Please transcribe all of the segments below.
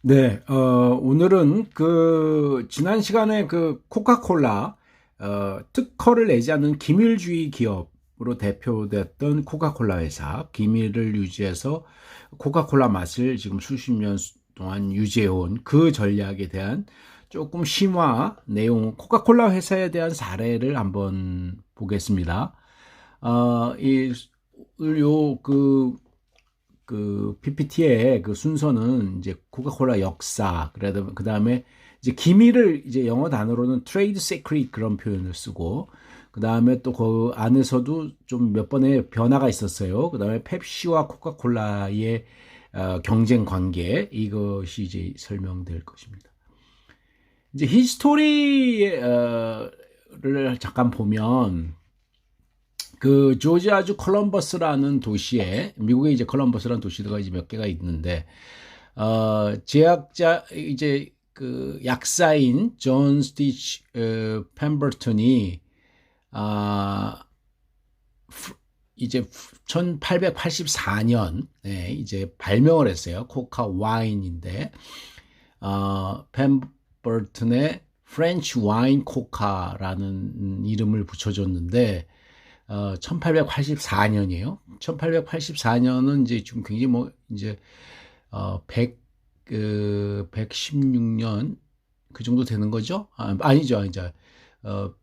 네, 오늘은 지난 시간에 코카콜라, 특허를 내지 않는 기밀주의 기업으로 대표됐던 코카콜라 회사, 기밀을 유지해서 코카콜라 맛을 지금 수십 년 동안 유지해온 그 전략에 대한 조금 심화 내용, 코카콜라 회사에 대한 사례를 한번 보겠습니다. 어, 이, 요, PPT의 그 순서는 이제 코카콜라 역사, 그 다음에 이제 기밀을 이제 영어 단어로는 트레이드 세크릿 그런 표현을 쓰고, 그 다음에 또 그 안에서도 좀 몇 번의 변화가 있었어요. 그 다음에 펩시와 코카콜라의 경쟁 관계, 이것이 이제 설명될 것입니다. 이제 히스토리를 잠깐 보면, 조지아주 컬럼버스라는 도시에, 미국에 이제 컬럼버스라는 도시가 이제 몇 개가 있는데, 제약자, 이제 약사인 존 스티치, 펜버턴이, 아, 이제 1884년에 이제 발명을 했어요. 코카 와인인데, 펜버턴의 프렌치 와인 코카라는 이름을 붙여줬는데, 1884년이에요. 1884년은 이제 지금 굉장히 이제, 116년, 그 정도 되는 거죠? 아니죠, 아니죠. 어,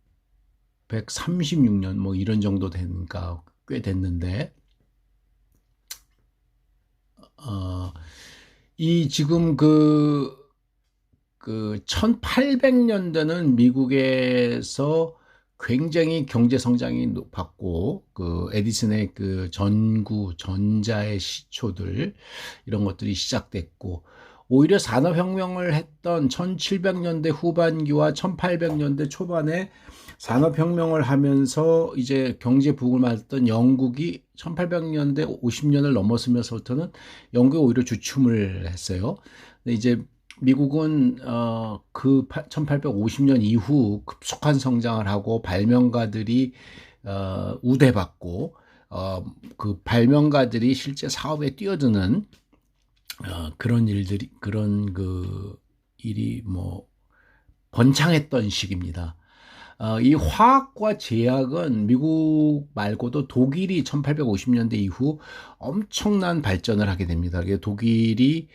136년, 이런 정도 되니까 꽤 됐는데, 어, 이 지금 1800년대는 미국에서 굉장히 경제 성장이 높았고, 에디슨의 전구, 전자의 시초들, 이런 것들이 시작됐고, 오히려 산업혁명을 했던 1700년대 후반기와 1800년대 초반에 산업혁명을 하면서 이제 경제 부흥을 맞았던 영국이 1800년대 50년을 넘어서면서부터는 영국이 오히려 주춤을 했어요. 근데 이제 미국은 1850년 이후 급속한 성장을 하고 발명가들이 우대받고 그 발명가들이 실제 사업에 뛰어드는 그런 일이 번창했던 시기입니다. 이 화학과 제약은 미국 말고도 독일이 1850년대 이후 엄청난 발전을 하게 됩니다. 독일이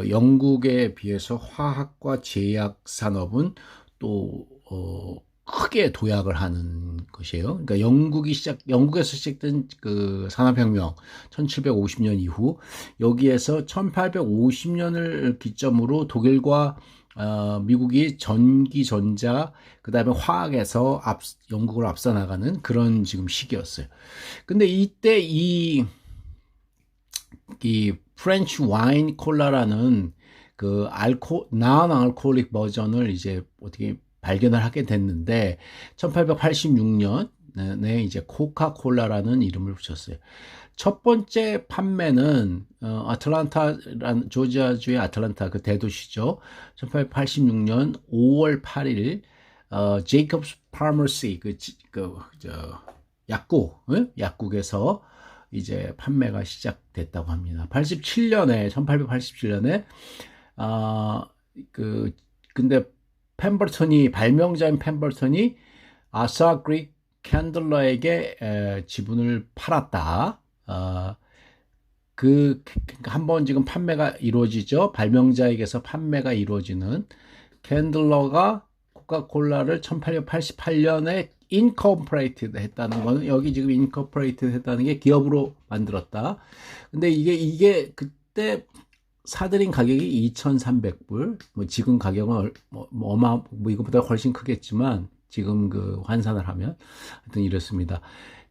영국에 비해서 화학과 제약 산업은 또 크게 도약을 하는 것이에요. 그러니까 영국에서 시작된 그 산업혁명 1750년 이후 여기에서 1850년을 기점으로 독일과 미국이 전기, 전자, 그 다음에 화학에서 영국을 앞서 나가는 그런 지금 시기였어요. 근데 이때 이 프렌치 와인 콜라라는 non 알코올릭 버전을 이제 어떻게 발견을 하게 됐는데, 1886년에 이제 코카콜라라는 이름을 붙였어요. 첫 번째 판매는 조지아주의 아틀란타 그 대도시죠. 1886년 5월 8일 제이콥스 파머시 약국에서 이제 판매가 시작됐다고 합니다. 1887년에 아, 근데 발명자인 펜버턴이 아사 그릭 캔들러에게 지분을 팔았다. 한번 지금 판매가 이루어지죠. 발명자에게서 판매가 이루어지는 캔들러가 코카콜라를 1888년에 인코퍼레이티드 했다는 거는, 여기 지금 인코퍼레이티드 했다는 게 기업으로 만들었다. 근데 이게 그때 사들인 가격이 2,300불. 지금 가격은 이거보다 훨씬 크겠지만, 지금 환산을 하면 하여튼 이렇습니다.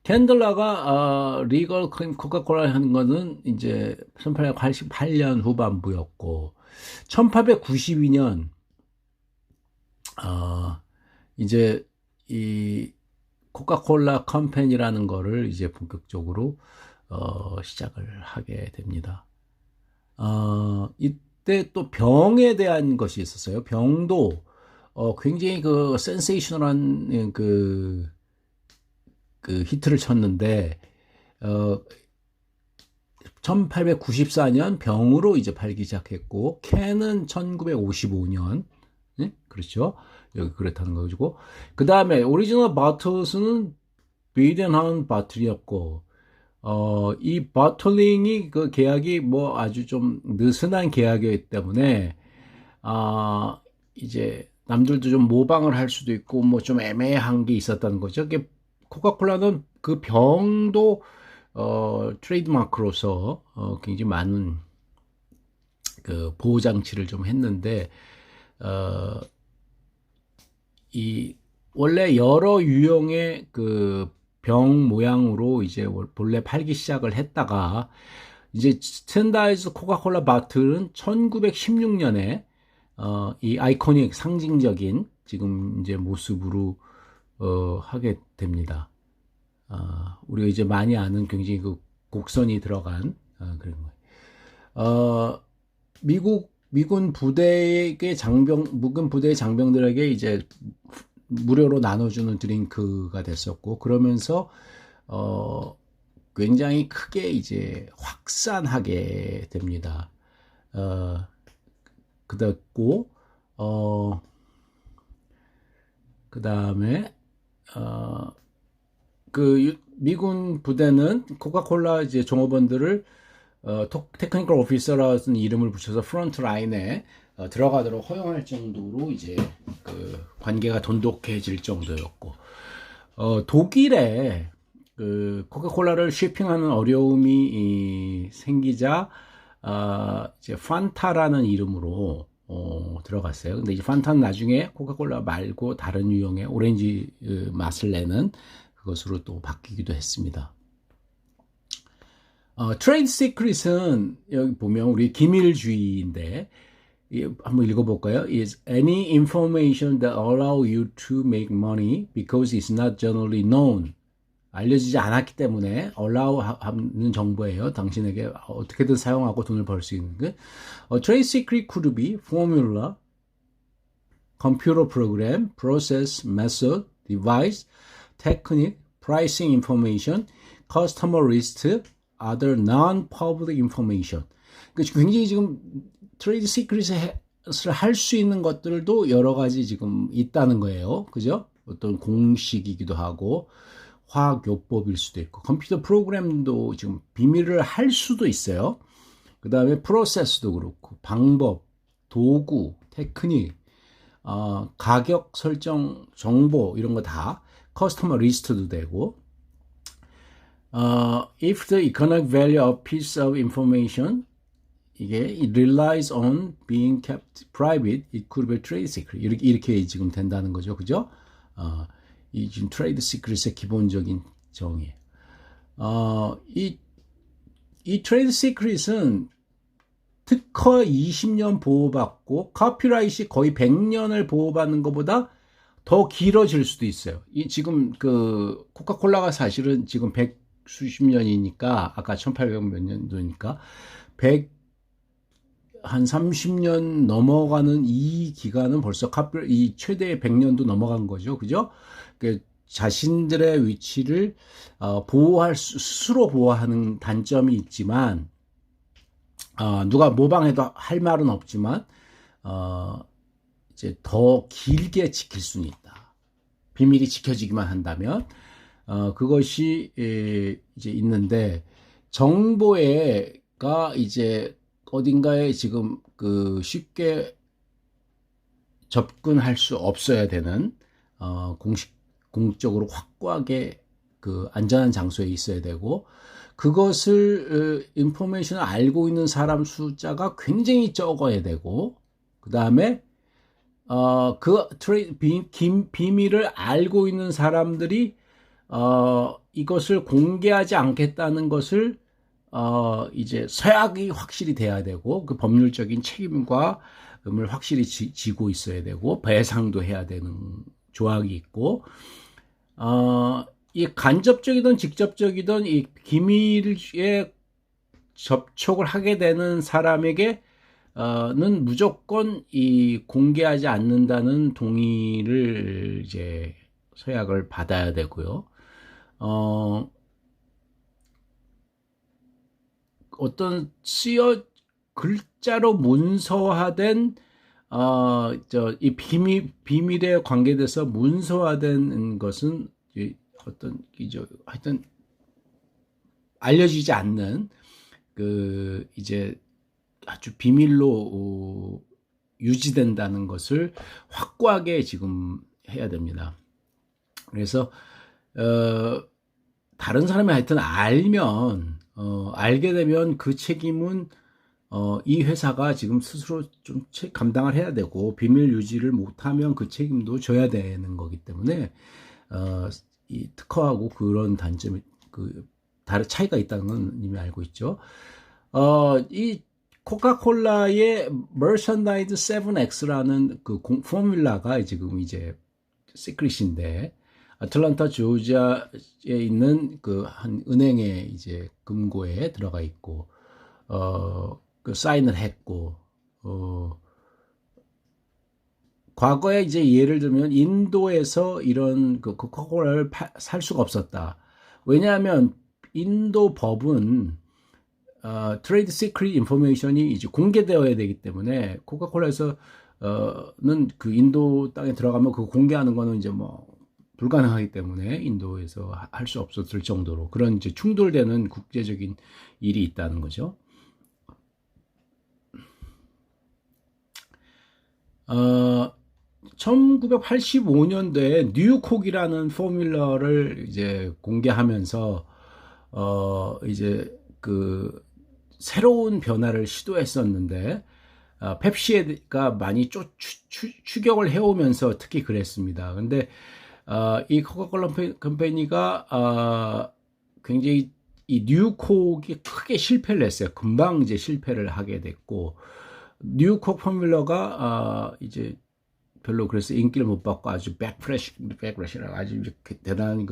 캔들라가 리걸 코카콜라 하는 거는 이제 1888년 후반부였고, 1892년 이제 이 코카콜라 컴퍼니라는 거를 이제 본격적으로 시작을 하게 됩니다. 이때 또 병에 대한 것이 있었어요. 병도 굉장히 센세이셔널한 히트를 쳤는데, 어, 1894년 병으로 이제 팔기 시작했고, 캔은 1955년, 네? 그렇죠? 여기 그렇다는 거고. 그 다음에 오리지널 바틀스는 비덴하운 바틀이었고, 이 바틀링이 그 계약이 뭐 아주 좀 느슨한 계약이기 때문에, 이제 남들도 좀 모방을 할 수도 있고, 뭐 좀 애매한 게 있었다는 거죠. 이게 코카콜라는 그 병도 트레이드마크로서 굉장히 많은 그 보호 장치를 좀 했는데, 어, 이 원래 여러 유형의 그 병 모양으로 이제 본래 팔기 시작을 했다가 이제 스탠다이즈 코카콜라 바틀은 1916년에 이 아이코닉 상징적인 지금 이제 모습으로 하게 됩니다. 우리가 이제 많이 아는 굉장히 그 곡선이 들어간 그런 거예요. 미군 부대의 묵은 부대의 장병들에게 이제 무료로 나눠주는 드링크가 됐었고, 그러면서, 굉장히 크게 이제 확산하게 됩니다. 그랬고, 그 다음에, 그 미군 부대는 코카콜라 이제 종업원들을 테크니컬 오피서라는 이름을 붙여서 프론트 라인에 들어가도록 허용할 정도로 이제 그 관계가 돈독해질 정도였고, 독일에 그 코카콜라를 shipping하는 어려움이 생기자 이제 판타라는 이름으로 들어갔어요. 근데 이제 판타는 나중에 코카콜라 말고 다른 유형의 오렌지 맛을 내는 그것으로 또 바뀌기도 했습니다. 트레이드 시크릿은 여기 보면 우리 기밀주의인데 한번 읽어볼까요? Is any information that allow you to make money because it's not generally known. 알려지지 않았기 때문에 allow 하는 정보예요. 당신에게 어떻게든 사용하고 돈을 벌 수 있는 것. Trade secret could be formula, computer program, process, method, device, technique, pricing information, customer list, other non-public information. 그러니까 굉장히 지금 트레이드 시크릿을 할 수 있는 것들도 여러 가지 지금 있다는 거예요. 그죠? 어떤 공식이기도 하고 화학요법일 수도 있고 컴퓨터 프로그램도 지금 비밀을 할 수도 있어요. 그 다음에 프로세스도 그렇고 방법, 도구, 테크닉, 가격 설정, 정보 이런 거 다 커스터머 리스트도 되고 if the economic value of piece of information 이게 it relies on being kept private, it could be trade secret. 이렇게 지금 된다는 거죠. 그죠? 이 지금 트레이드 시크릿의 기본적인 정의예요. 이 트레이드 시크릿은 특허 20년 보호받고 카피라이트 거의 100년을 보호받는 것보다 더 길어질 수도 있어요. 이 지금 그 코카콜라가 사실은 지금 100수십 년이니까 아까 1800 몇 년도니까 100한 30년 넘어가는 이 기간은 벌써 이 최대 100년도 넘어간 거죠. 그죠? 그 자신들의 위치를 스스로 보호하는 단점이 있지만 누가 모방해도 할 말은 없지만 이제 더 길게 지킬 수는 있다. 비밀이 지켜지기만 한다면 그것이 이제 있는데 정보가 이제 어딘가에 지금 그 쉽게 접근할 수 없어야 되는 공적으로 확고하게 그 안전한 장소에 있어야 되고 그것을 인포메이션을 알고 있는 사람 숫자가 굉장히 적어야 되고 그 다음에 그 비밀을 알고 있는 사람들이 이것을 공개하지 않겠다는 것을 이제 서약이 확실히 돼야 되고 그 법률적인 책임과 을 확실히 지고 있어야 되고 배상도 해야 되는 조항이 있고 이 간접적이든 직접적이든 이 기밀에 접촉을 하게 되는 사람에게 는 무조건 이 공개하지 않는다는 동의를 이제 서약을 받아야 되고요. 어떤 글자로 문서화된 이 비밀에 관계돼서 문서화된 것은 어떤 하여튼 알려지지 않는 이제 아주 비밀로 유지된다는 것을 확고하게 지금 해야 됩니다. 그래서 다른 사람이 하여튼 알게 되면 그 책임은 이 회사가 지금 스스로 좀 감당을 해야 되고, 비밀 유지를 못하면 그 책임도 져야 되는 거기 때문에 이 특허하고 그런 단점이 다른 차이가 있다는 건 이미 알고 있죠. 이 코카콜라의 머천다이즈 7X라는 포뮬라가 지금 이제 시크릿인데, 아틀란타 조지아에 있는 한 은행의 이제 금고에 들어가 있고, 사인을 했고, 과거에 이제 예를 들면 인도에서 이런 코카콜라를 살 수가 없었다. 왜냐하면 인도 법은 트레이드 시크릿 인포메이션이 이제 공개되어야 되기 때문에, 코카콜라에서는 인도 땅에 들어가면 그거 공개하는 거는 이제 불가능하기 때문에 인도에서 할 수 없었을 정도로 그런 이제 충돌되는 국제적인 일이 있다는 거죠. 1985년도에 뉴콕이라는 포뮬러를 이제 공개하면서 이제 새로운 변화를 시도했었는데, 펩시가 많이 추격을 해오면서 특히 그랬습니다. 근데 이 코카콜라 컴퍼니가 굉장히 이 뉴콕이 크게 실패를 했어요. 금방 이제 실패를 하게 됐고, 뉴콕 포뮬러가 이제 별로 그래서 인기를 못 받고 아주 백프레시라고 아주 대단한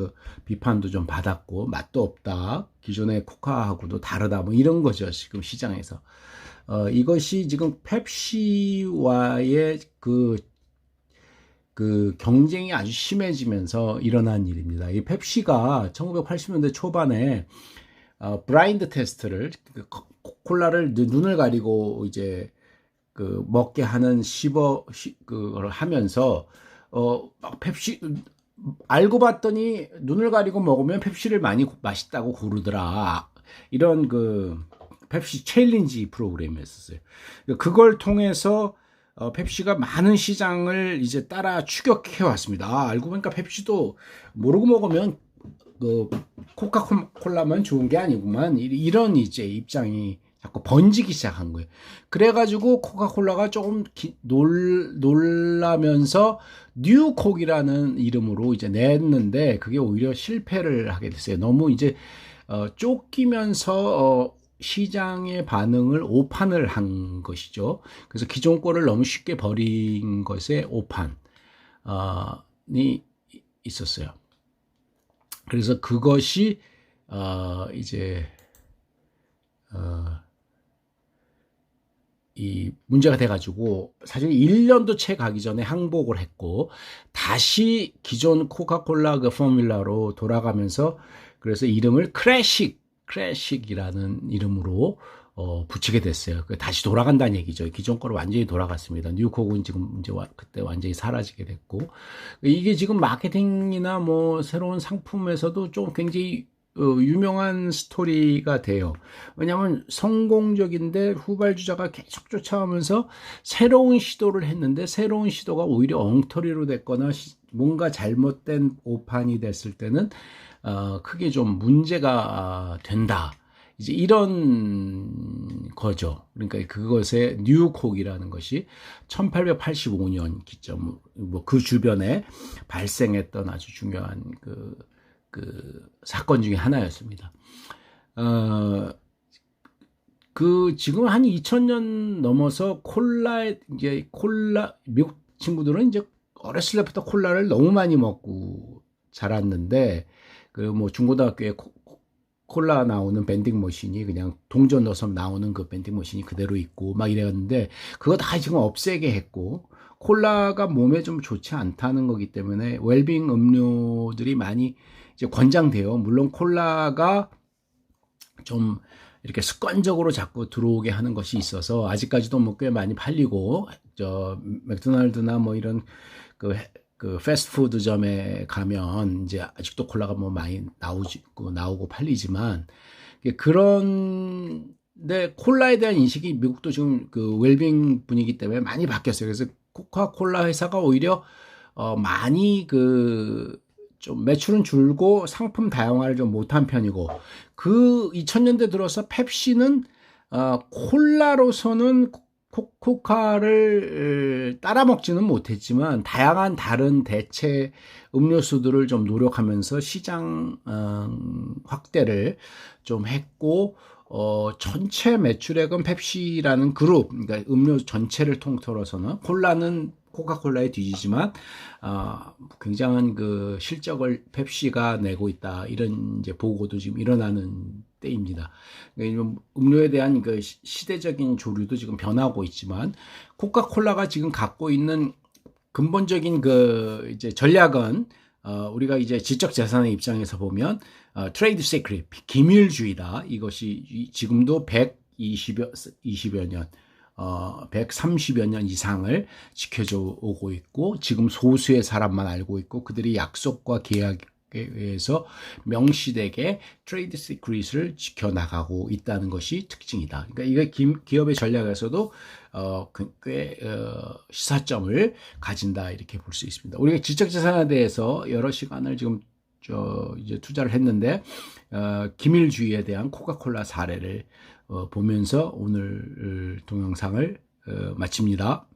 비판도 좀 받았고, 맛도 없다, 기존의 코카하고도 다르다, 이런 거죠 지금 시장에서. 이것이 지금 펩시와의 경쟁이 아주 심해지면서 일어난 일입니다. 이 펩시가 1980년대 초반에 브라인드 테스트를, 콜라를 눈을 가리고 이제 먹게 하는 그걸 하면서 펩시 알고 봤더니 눈을 가리고 먹으면 펩시를 많이 맛있다고 고르더라, 이런 펩시 챌린지 프로그램이었어요. 그걸 통해서 펩시가 많은 시장을 이제 따라 추격해 왔습니다. 알고 보니까 펩시도 모르고 먹으면 코카콜라만 좋은 게 아니구만, 이런 이제 입장이 자꾸 번지기 시작한 거예요. 그래가지고 코카콜라가 조금 놀라면서 뉴콕이라는 이름으로 이제 냈는데, 그게 오히려 실패를 하게 됐어요. 너무 이제 쫓기면서 시장의 반응을 오판을 한 것이죠. 그래서 기존 거를 너무 쉽게 버린 것에 오판이 있었어요. 그래서 그것이 이제 이 문제가 돼가지고, 사실 1년도 채 가기 전에 항복을 했고, 다시 기존 코카콜라 포뮬라로 돌아가면서, 그래서 이름을 크래식이라는 이름으로 붙이게 됐어요. 다시 돌아간다는 얘기죠. 기존 거로 완전히 돌아갔습니다. 뉴콕은 지금 이제 그때 완전히 사라지게 됐고, 이게 지금 마케팅이나 새로운 상품에서도 좀 굉장히 유명한 스토리가 돼요. 왜냐하면 성공적인데 후발주자가 계속 쫓아오면서 새로운 시도를 했는데, 새로운 시도가 오히려 엉터리로 됐거나 뭔가 잘못된 오판이 됐을 때는 크게 좀 문제가 된다, 이제 이런 거죠. 그러니까 그것의 뉴콕이라는 것이 1885년 기점, 그 주변에 발생했던 아주 중요한 사건 중에 하나였습니다. 지금 한 2000년 넘어서 미국 친구들은 이제 어렸을 때부터 콜라를 너무 많이 먹고 자랐는데, 중고등학교에 콜라 나오는 밴딩 머신이 그냥 동전 넣어서 나오는 그 밴딩 머신이 그대로 있고 이랬는데, 그거 다 지금 없애게 했고, 콜라가 몸에 좀 좋지 않다는 거기 때문에 웰빙 음료들이 많이 이제 권장돼요. 물론 콜라가 좀 이렇게 습관적으로 자꾸 들어오게 하는 것이 있어서 아직까지도 뭐 꽤 많이 팔리고 저 맥도날드나 뭐 이런 그, 그 패스트푸드점에 가면 이제 아직도 콜라가 뭐 많이 나오고 팔리지만 그런데 콜라에 대한 인식이 미국도 지금 그 웰빙 분위기 때문에 많이 바뀌었어요. 그래서 코카콜라 회사가 오히려 많이 좀 매출은 줄고 상품 다양화를 좀 못한 편이고 2000년대 들어서 펩시는 콜라로서는 코카를 따라 먹지는 못했지만 다양한 다른 대체 음료수들을 좀 노력하면서 시장 확대를 좀 했고 전체 매출액은 펩시라는 그룹, 그러니까 음료 전체를 통틀어서는 콜라는 코카콜라에 뒤지지만 굉장한 그 실적을 펩시가 내고 있다 이런 이제 보고도 지금 일어나는 때입니다. 그러니까 음료에 대한 그 시대적인 조류도 지금 변하고 있지만 코카콜라가 지금 갖고 있는 근본적인 그 이제 전략은 우리가 이제 지적 재산의 입장에서 보면 트레이드 시크릿 기밀주의다. 이것이 지금도 120여 년 130여 년 이상을 지켜져 오고 있고 지금 소수의 사람만 알고 있고 그들이 약속과 계약에 의해서 명시되게 트레이드 시크릿을 지켜나가고 있다는 것이 특징이다. 그러니까 이게 기업의 전략에서도 꽤 시사점을 가진다 이렇게 볼 수 있습니다. 우리가 지적재산에 대해서 여러 시간을 지금 이제 투자를 했는데 기밀주의에 대한 코카콜라 사례를 보면서 오늘 동영상을 마칩니다.